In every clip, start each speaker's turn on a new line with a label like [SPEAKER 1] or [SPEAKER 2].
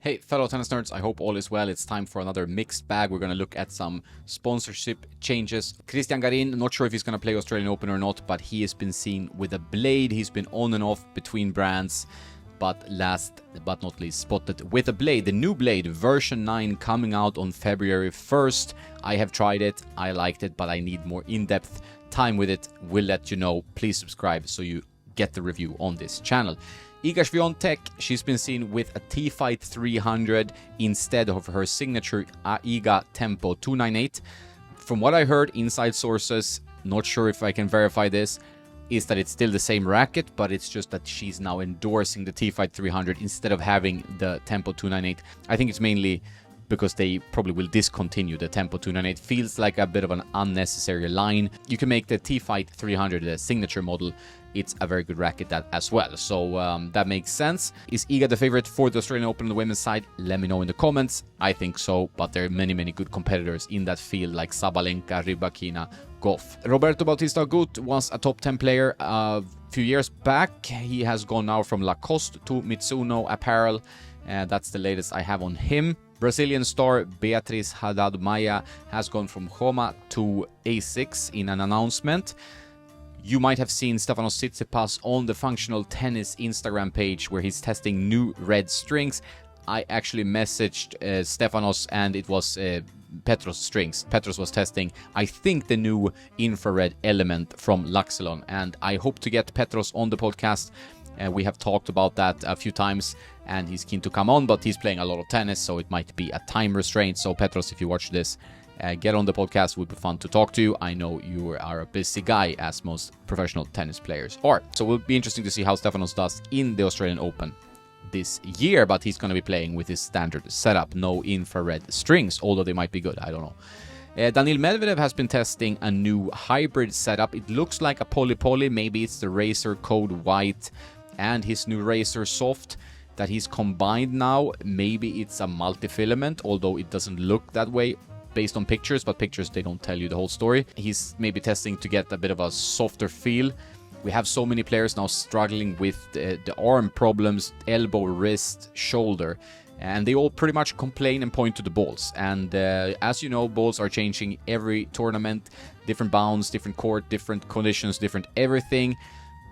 [SPEAKER 1] Hey, fellow tennis nerds, I hope all is well. It's time for another mixed bag. We're going to look at some sponsorship changes. Cristian Garin, not sure if he's going to play Australian Open or not, but he has been seen with a blade. He's been on and off between brands, but last but not least, spotted with a blade. The new blade, version 9, coming out on February 1st. I have tried it, I liked it, but I need more in-depth time with it. We'll let you know. Please subscribe so you get the review on this channel. Iga Swiatek, she's been seen with a T-Fight 300 instead of her signature Iga Tempo 298. From what I heard, inside sources, not sure if I can verify this, is that it's still the same racket, but it's just that she's now endorsing the T-Fight 300 instead of having the Tempo 298. I think it's mainly because they probably will discontinue the Tempo 298. Feels like a bit of an unnecessary line. You can make the T-Fight 300 the signature model. It's a very good racket that as well, so that makes sense. Is Iga the favorite for the Australian Open on the women's side? Let me know in the comments. I think so, but there are many good competitors in that field like Sabalenka, Rybakina, Goff. Roberto Bautista Agut was a top 10 player a few years back. He has gone now from Lacoste to Mitsuno Apparel. That's the latest I have on him. Brazilian star Beatriz Haddad Maia has gone from Homa to A6 in an announcement. You might have seen Stefanos Tsitsipas on the Functional Tennis Instagram page where he's testing new red strings. I actually messaged Stefanos and it was Petros strings. Petros was testing, I think, the new infrared element from Luxelon, and I hope to get Petros on the podcast. We have talked about that a few times and he's keen to come on, but he's playing a lot of tennis, so it might be a time restraint. So Petros, if you watch this, get on the podcast. It would be fun to talk to you. I know you are a busy guy, as most professional tennis players are. So it will be interesting to see how Stefanos does in the Australian Open this year, but he's going to be playing with his standard setup, no infrared strings, although they might be good, I don't know. Daniil Medvedev has been testing a new hybrid setup. It looks like a poly-poly, maybe it's the Racer Code White and his new Racer Soft that he's combined now. Maybe it's a multi-filament, although it doesn't look that way based on pictures, but pictures, they don't tell you the whole story. He's maybe testing to get a bit of a softer feel. We have so many players now struggling with the arm problems, elbow, wrist, shoulder, and they all pretty much complain and point to the balls. And as you know, balls are changing every tournament, different bounds, different court, different conditions, different everything.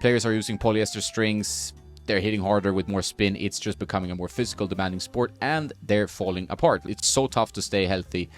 [SPEAKER 1] Players are using polyester strings, they're hitting harder with more spin. It's just becoming a more physical, demanding sport, and they're falling apart. It's so tough to stay healthy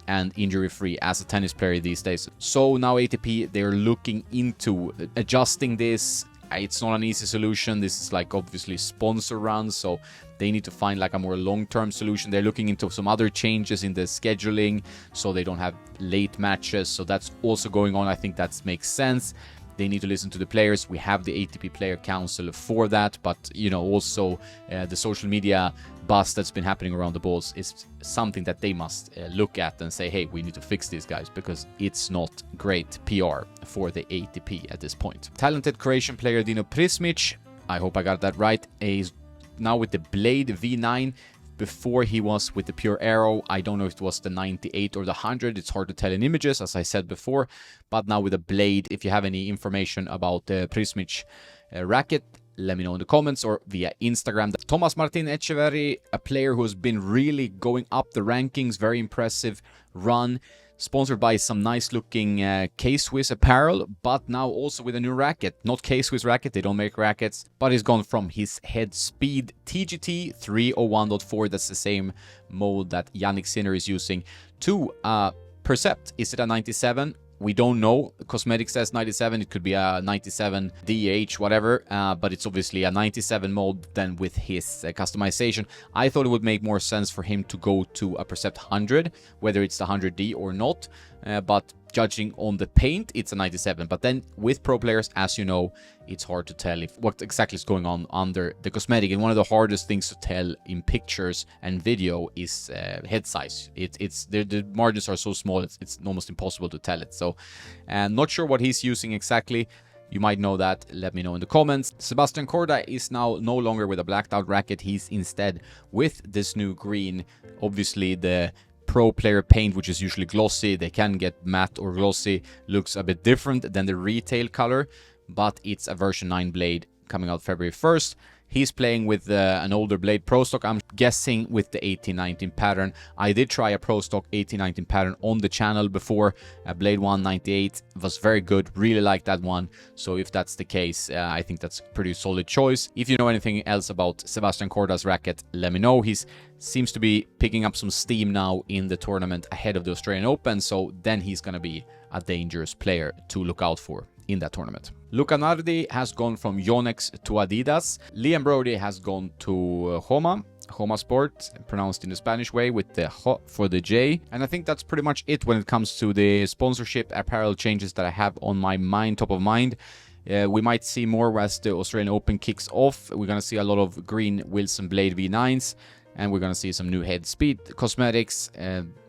[SPEAKER 1] and injury-free as a tennis player these days. So now ATP, they're looking into adjusting this. It's not an easy solution. This is like obviously sponsor run, so they need to find like a more long-term solution. They're looking into some other changes in the scheduling so they don't have late matches. So that's also going on. I think that makes sense. They need to listen to the players. We have the ATP Player Council for that, but you know, also the social media buzz that's been happening around the balls is something that they must look at and say, hey, we need to fix these guys, because it's not great PR for the ATP at this point. Talented Croatian player Dino Prismic, I hope I got that right, is now with the Blade V9. Before he was with the Pure Aero. I don't know if it was the 98 or the 100. It's hard to tell in images, as I said before. But now with a Blade, if you have any information about the Prismic racket, let me know in the comments or via Instagram. Thomas Martin Echeverry, a player who has been really going up the rankings. Very impressive run. Sponsored by some nice looking K-Swiss apparel, but now also with a new racket. Not K-Swiss racket, they don't make rackets, but he's gone from his Head Speed TGT 301.4, that's the same mold that Yannick Sinner is using, to Percept. Is it a 97? We don't know. Cosmetics says 97. It could be a 97 DH, whatever. But it's obviously a 97 mold then with his customization. I thought it would make more sense for him to go to a Percept 100, whether it's the 100D or not. But judging on the paint, it's a 97. But then with pro players, as you know, it's hard to tell if what exactly is going on under the cosmetic. And one of the hardest things to tell in pictures and video is head size. The margins are so small, it's almost impossible to tell it. So not sure what he's using exactly. You might know that. Let me know in the comments. Sebastian Korda is now no longer with a blacked out racket. He's instead with this new green. Obviously the pro player paint, which is usually glossy, they can get matte or glossy, looks a bit different than the retail color, but it's a version 9 blade coming out February 1st. He's playing with an older blade Pro Stock. I'm guessing with the 1819 pattern. I did try a Pro Stock 1819 pattern on the channel before. Blade 198 was very good. Really like that one. So if that's the case, I think that's a pretty solid choice. If you know anything else about Sebastian Corda's racket, let me know. He seems to be picking up some steam now in the tournament ahead of the Australian Open. So then he's going to be a dangerous player to look out for in that tournament. Luca Nardi has gone from Yonex to Adidas. Liam Brody has gone to Homa Sport, pronounced in the Spanish way with the H for the J. And I think that's pretty much it when it comes to the sponsorship apparel changes that I have on my mind, top of mind. We might see more as the Australian Open kicks off. We're going to see a lot of green Wilson Blade V9s. And we're going to see some new head speed cosmetics,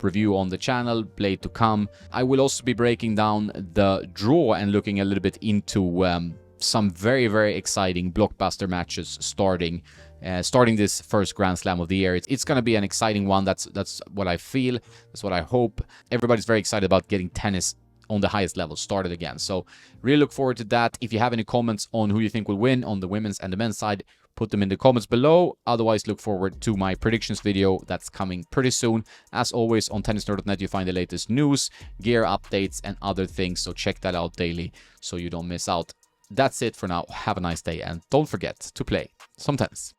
[SPEAKER 1] review on the channel, blade to come. I will also be breaking down the draw and looking a little bit into some very, very exciting blockbuster matches starting this first Grand Slam of the year. It's going to be an exciting one. That's what I feel. That's what I hope. Everybody's very excited about getting tennis on the highest level started again. So really look forward to that. If you have any comments on who you think will win on the women's and the men's side, put them in the comments below. Otherwise, look forward to my predictions video that's coming pretty soon. As always, on tennisnerd.net, you find the latest news, gear updates, and other things. So check that out daily so you don't miss out. That's it for now. Have a nice day, and don't forget to play some tennis.